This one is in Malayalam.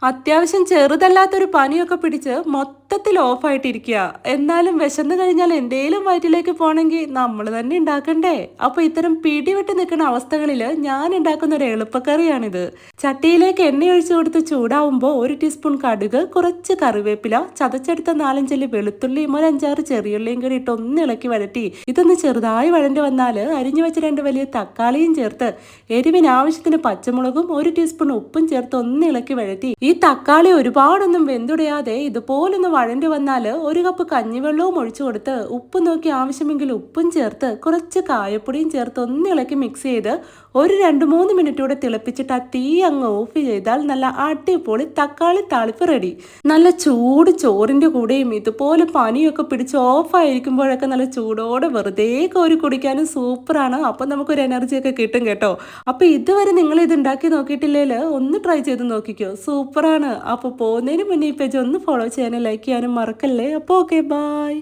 അത്യാവശ്യം ചെറുതല്ലാത്തൊരു പനിയൊക്കെ പിടിച്ച് മൊത്തത്തിൽ ഓഫായിട്ടിരിക്കുക. എന്നാലും വിശന്ന് കഴിഞ്ഞാൽ എന്തേലും വയറ്റിലേക്ക് പോണെങ്കിൽ നമ്മൾ തന്നെ ഉണ്ടാക്കണ്ടേ? അപ്പൊ ഇത്തരം പിടിവിട്ട് നിൽക്കുന്ന അവസ്ഥകളിൽ ഞാൻ ഉണ്ടാക്കുന്ന ഒരു എളുപ്പക്കറിയാണിത്. ചട്ടിയിലേക്ക് എണ്ണ ഒഴിച്ചു കൊടുത്ത് ചൂടാവുമ്പോൾ 1 ടീസ്പൂൺ കടുക്, കുറച്ച് കറിവേപ്പില, ചതച്ചെടുത്ത 4-5 വെളുത്തുള്ളിയും 1 5-6 ചെറിയുള്ളിയും കൂടി ഇട്ട് ഒന്ന് ഇളക്കി വഴറ്റി ഇതൊന്ന് ചെറുതായി വഴണ്ടി വന്നാൽ അരിഞ്ഞു വെച്ച 2 വലിയ തക്കാളിയും ചേർത്ത് എരിവിന് ആവശ്യത്തിന് പച്ചമുളകും 1 ടീസ്പൂൺ ഉപ്പും ചേർത്ത് ഒന്ന് ഇളക്കി വഴറ്റി ഈ തക്കാളി ഒരുപാടൊന്നും വെന്തുടയാതെ ഇതുപോലൊന്ന് വഴണ്ടി വന്നാൽ 1 കപ്പ് കഞ്ഞിവെള്ളവും ഒഴിച്ചു കൊടുത്ത് ഉപ്പ് നോക്കി ആവശ്യമെങ്കിൽ ഉപ്പും ചേർത്ത് കുറച്ച് കായപ്പൊടിയും ചേർത്ത് ഒന്ന് ഇളക്കി മിക്സ് ചെയ്ത് ഒരു 2-3 മിനിറ്റ് കൂടെ തിളപ്പിച്ചിട്ട് ആ തീ അങ്ങ് ഓഫ് ചെയ്താൽ നല്ല അടിപൊളി തക്കാളി താളിപ്പ് റെഡി. നല്ല ചൂട് ചോറിന്റെ കൂടെയും ഇതുപോലെ പനിയൊക്കെ പിടിച്ച് ഓഫായിരിക്കുമ്പോഴൊക്കെ നല്ല ചൂടോടെ വെറുതെ കോരി കുടിക്കാനും സൂപ്പറാണ്. അപ്പം നമുക്കൊരു എനർജിയൊക്കെ കിട്ടും കേട്ടോ. അപ്പോൾ ഇതുവരെ നിങ്ങൾ ഇത് ഉണ്ടാക്കി നോക്കിയിട്ടില്ലേൽ ഒന്ന് ട്രൈ ചെയ്ത് നോക്കിക്കോ, സൂപ്പറാണ്. അപ്പോൾ പോകുന്നതിന് മുന്നേ ഈ പേജ് ഒന്ന് ഫോളോ ചെയ്യാനും ലൈക്ക് ചെയ്യാനും മറക്കല്ലേ. അപ്പോൾ ഓക്കെ, ബൈ.